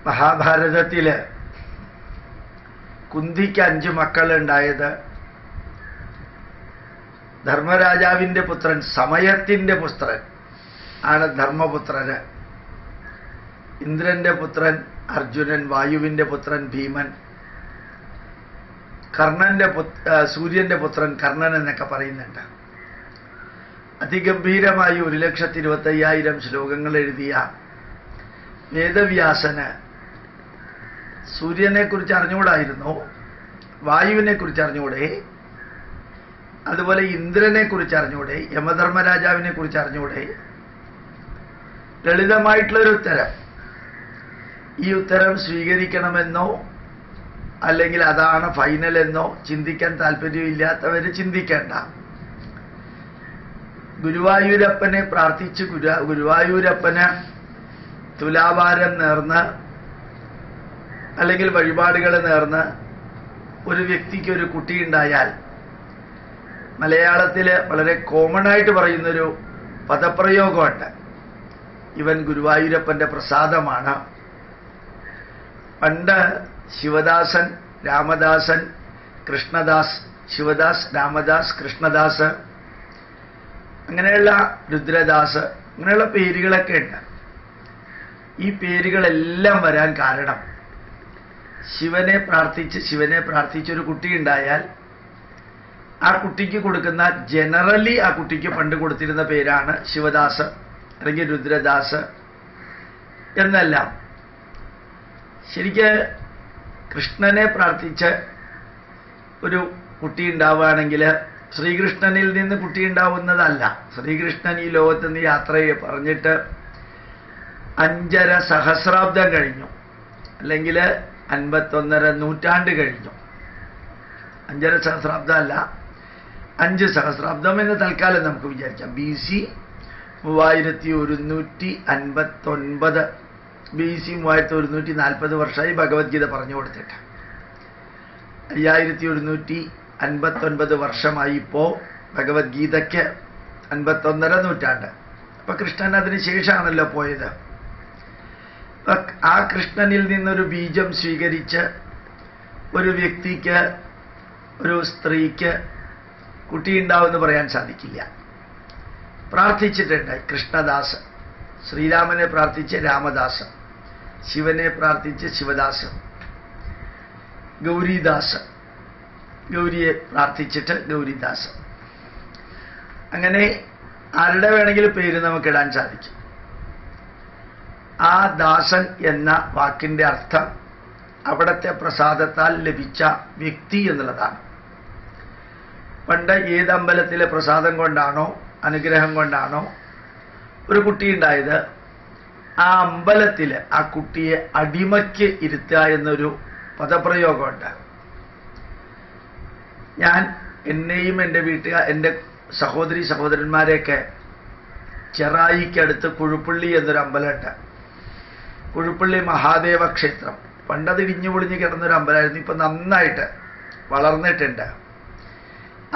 മഹാഭാരതത്തില് കുന്തിക്ക് 5 മക്കളുണ്ടായത് ധർമ്മരാജാവിന്റെ പുത്രൻ സമയത്തിന്റെ പുത്രൻ ആണ് ധർമ്മപുത്രന്. ഇന്ദ്രന്റെ പുത്രൻ അർജുനൻ, വായുവിന്റെ പുത്രൻ ഭീമൻ, സൂര്യന്റെ പുത്രൻ കർണൻ എന്നൊക്കെ പറയുന്നുണ്ട്. അതിഗംഭീരമായി 1,25,000 ശ്ലോകങ്ങൾ എഴുതിയ വേദവ്യാസന് സൂര്യനെ കുറിച്ച് അറിഞ്ഞുകൂടായിരുന്നു, വായുവിനെ കുറിച്ച് അറിഞ്ഞുകൂടെ, അതുപോലെ ഇന്ദ്രനെ കുറിച്ച് അറിഞ്ഞുകൂടെ, യമധർമ്മരാജാവിനെ കുറിച്ച് അറിഞ്ഞുകൂടെ? ലളിതമായിട്ടുള്ളൊരു ഉത്തരം. ഈ ഉത്തരം സ്വീകരിക്കണമെന്നോ അല്ലെങ്കിൽ അതാണ് ഫൈനൽ എന്നോ ചിന്തിക്കാൻ താല്പര്യമില്ലാത്തവര് ചിന്തിക്കേണ്ട. ഗുരുവായൂരപ്പനെ പ്രാർത്ഥിച്ച് ഗുരുവായൂരപ്പന് തുലാഭാരം നേർന്ന് അല്ലെങ്കിൽ വഴിപാടുകൾ നേർന്ന് ഒരു വ്യക്തിക്ക് ഒരു കുട്ടിയുണ്ടായാൽ മലയാളത്തിൽ വളരെ കോമൺ ആയിട്ട് പറയുന്നൊരു പദപ്രയോഗമുണ്ട്, ഇവൻ ഗുരുവായൂരപ്പന്റെ പ്രസാദമാണ്. പണ്ട് ശിവദാസൻ, രാമദാസൻ, കൃഷ്ണദാസ്, ശിവദാസ്, രാമദാസ്, കൃഷ്ണദാസ്, അങ്ങനെയുള്ള രുദ്രദാസ്, അങ്ങനെയുള്ള പേരുകളൊക്കെ ഉണ്ട്. ഈ പേരുകളെല്ലാം വരാൻ കാരണം ശിവനെ പ്രാർത്ഥിച്ചൊരു കുട്ടിയുണ്ടായാൽ ആ കുട്ടിക്ക് കൊടുക്കുന്ന ജനറലി ആ കുട്ടിക്ക് പണ്ട് കൊടുത്തിരുന്ന പേരാണ് ശിവദാസ് അല്ലെങ്കിൽ രുദ്രദാസ് എന്നെല്ലാം. ശരിക്ക് കൃഷ്ണനെ പ്രാർത്ഥിച്ച് ഒരു കുട്ടി ഉണ്ടാവുകയാണെങ്കിൽ ശ്രീകൃഷ്ണനിൽ നിന്ന് കുട്ടി ഉണ്ടാവുന്നതല്ല. ശ്രീകൃഷ്ണൻ ഈ ലോകത്ത് നിന്ന് യാത്ര പറഞ്ഞിട്ട് 5.5 സഹസ്രാബ്ദം കഴിഞ്ഞു, അല്ലെങ്കിൽ 51.5 നൂറ്റാണ്ട് കഴിഞ്ഞു. 5.5 സഹസ്രാബ്ദം അല്ല, 5 സഹസ്രാബ്ദം എന്ന് തൽക്കാലം നമുക്ക് വിചാരിക്കാം. BC 3159, BC 3140 വർഷമായി ഭഗവത്ഗീത പറഞ്ഞു കൊടുത്തിട്ട്. 5159 വർഷമായി ഇപ്പോ ഭഗവത്ഗീതയ്ക്ക് 51.5 നൂറ്റാണ്ട്. അപ്പൊ കൃഷ്ണൻ അതിന് ശേഷമാണല്ലോ പോയത്. ആ കൃഷ്ണനിൽ നിന്നൊരു ബീജം സ്വീകരിച്ച് ഒരു വ്യക്തിക്ക്, ഒരു സ്ത്രീക്ക് കുട്ടിയുണ്ടാവുമെന്ന് പറയാൻ സാധിക്കില്ല. പ്രാർത്ഥിച്ചിട്ടുണ്ട് കൃഷ്ണദാസ്, ശ്രീരാമനെ പ്രാർത്ഥിച്ച് രാമദാസ്, ശിവനെ പ്രാർത്ഥിച്ച് ശിവദാസ്, ഗൗരിദാസ്, ഗൗരിയെ പ്രാർത്ഥിച്ചിട്ട് ഗൗരിദാസ്. അങ്ങനെ ആരുടെ വേണമെങ്കിലും പേര് നമുക്കിടാൻ സാധിക്കും. ആ ദാസൻ എന്ന വാക്കിന്റെ അർത്ഥം അവിടത്തെ പ്രസാദത്താൽ ലഭിച്ച വ്യക്തി എന്നുള്ളതാണ്. പണ്ട് ഏത് അമ്പലത്തിലെ പ്രസാദം കൊണ്ടാണോ അനുഗ്രഹം കൊണ്ടാണോ ഒരു കുട്ടി ഉണ്ടായത്, ആ അമ്പലത്തിൽ ആ കുട്ടിയെ അടിമയ്ക്ക് ഇരുത്തുക എന്നൊരു പദപ്രയോഗമുണ്ട്. ഞാൻ എന്നെയും എൻ്റെ എൻ്റെ സഹോദരന്മാരെയൊക്കെ ചെറായിക്കടുത്ത് കുഴുപ്പള്ളി എന്നൊരു അമ്പലമുണ്ട്. കുഴുപ്പള്ളി മഹാദേവ ക്ഷേത്രം. പണ്ടത് ഇടിഞ്ഞു പൊളിഞ്ഞ് കിടന്നൊരു അമ്പലമായിരുന്നു, ഇപ്പൊ നന്നായിട്ട് വളർന്നിട്ടുണ്ട്.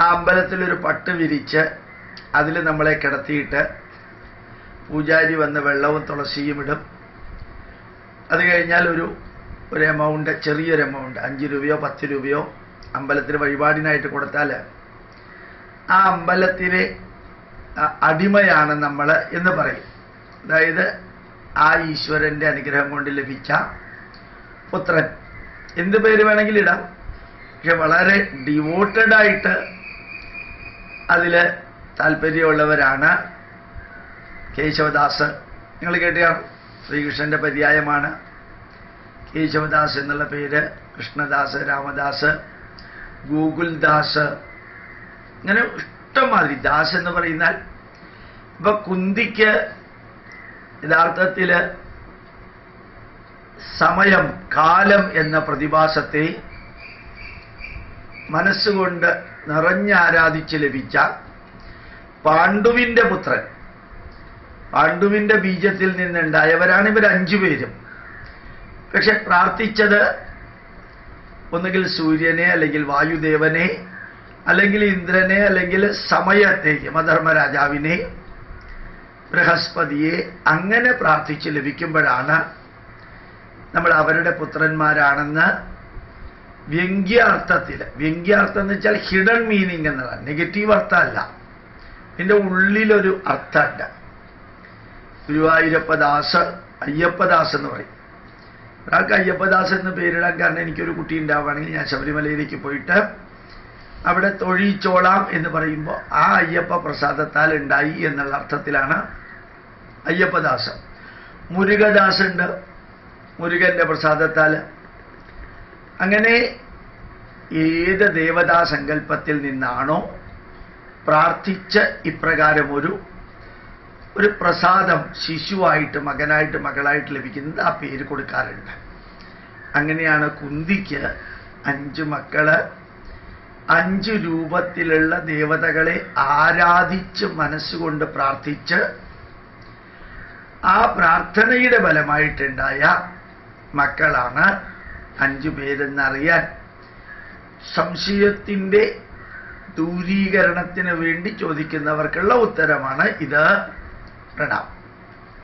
ആ അമ്പലത്തിലൊരു പട്ട് വിരിച്ച് അതിൽ നമ്മളെ കിടത്തിയിട്ട് പൂജാരി വന്ന് വെള്ളവും തുളസിയും ഇടും. അത് കഴിഞ്ഞാൽ ഒരു എമൗണ്ട്, ചെറിയൊരു എമൗണ്ട്, 5 രൂപയോ 10 രൂപയോ അമ്പലത്തിന് വഴിപാടിനായിട്ട് കൊടുത്താൽ ആ അമ്പലത്തിലെ അടിമയാണ് നമ്മൾ എന്ന് പറയും. അതായത് ആ ഈശ്വരന്റെ അനുഗ്രഹം കൊണ്ട് ലഭിച്ച പുത്രൻ. എന്ത് പേര് വേണമെങ്കിലും ഇടാം, പക്ഷെ വളരെ ഡിവോട്ടഡായിട്ട് അതിൽ താല്പര്യമുള്ളവരാണ് കേശവദാസ്. നിങ്ങൾ കേട്ടുകയാണ്, ശ്രീകൃഷ്ണന്റെ പര്യായമാണ് കേശവദാസ് എന്നുള്ള പേര്. കൃഷ്ണദാസ്, രാമദാസ്, ഗോകുൽദാസ്, ഇങ്ങനെ ഇഷ്ടംമാതിരി ദാസ് എന്ന് പറയുന്നാൽ. ഇപ്പൊ കുന്തിക്ക് യഥാർത്ഥത്തില് സമയം, കാലം എന്ന പ്രതിഭാസത്തെ മനസ്സുകൊണ്ട് നിറഞ്ഞാരാധിച്ച് ലഭിച്ച പാണ്ഡുവിന്റെ പുത്രൻ, പാണ്ഡുവിന്റെ ബീജത്തിൽ നിന്നുണ്ടായവരാണ് ഇവർ 5 പേരും. പക്ഷെ പ്രാർത്ഥിച്ചത് ഒന്നുകിൽ സൂര്യനെ, അല്ലെങ്കിൽ വായുദേവനെ, അല്ലെങ്കിൽ ഇന്ദ്രനെ, അല്ലെങ്കിൽ സമയത്തെ യമധർമ്മരാജാവിനെ, ബൃഹസ്പതിയെ അങ്ങനെ പ്രാർത്ഥിച്ച് ലഭിക്കുമ്പോഴാണ് നമ്മൾ അവരുടെ പുത്രന്മാരാണെന്ന് വ്യംഗ്യാർത്ഥത്തിൽ, വ്യംഗ്യാർത്ഥം എന്ന് വെച്ചാൽ ഹിഡൻ മീനിങ് എന്നതാണ്, നെഗറ്റീവ് അർത്ഥമല്ല, ഇതിൻ്റെ ഉള്ളിലൊരു അർത്ഥമുണ്ട്. ഗുരുവായൂരപ്പദാസ്, അയ്യപ്പദാസ് എന്ന് പറയും. ഒരാൾക്ക് അയ്യപ്പദാസ് എന്ന് പേരിടാൻ കാരണം എനിക്കൊരു കുട്ടി ഉണ്ടാവുകയാണെങ്കിൽ ഞാൻ ശബരിമലയിലേക്ക് പോയിട്ട് അവിടെ തൊഴിച്ചോളാം എന്ന് പറയുമ്പോൾ ആ അയ്യപ്പ പ്രസാദത്താൽ ഉണ്ടായി എന്നുള്ള അർത്ഥത്തിലാണ് അയ്യപ്പദാസ്. മുരുകദാസ് ഉണ്ട്, മുരുകന്റെ പ്രസാദത്താൽ. അങ്ങനെ ഏത് ദേവതാ സങ്കല്പത്തിൽ നിന്നാണോ പ്രാർത്ഥിച്ച് ഇപ്രകാരം ഒരു പ്രസാദം ശിശുവായിട്ട്, മകനായിട്ട്, മകളായിട്ട് ലഭിക്കുന്നത്, ആ പേര് കൊടുക്കാറുണ്ട്. അങ്ങനെയാണ് കുന്തിക്ക് 5 മക്കള് 5 രൂപത്തിലുള്ള ദേവതകളെ ആരാധിച്ച് മനസ്സുകൊണ്ട് പ്രാർത്ഥിച്ച് ആ പ്രാർത്ഥനയുടെ ഫലമായിട്ടുണ്ടായ മക്കളാണ് 5 പേരെന്നറിയാൻ സംശയത്തിൻ്റെ ദൂരീകരണത്തിന് വേണ്ടി ചോദിക്കുന്നവർക്കുള്ള ഉത്തരമാണ് ഇത്. പ്രണാമം.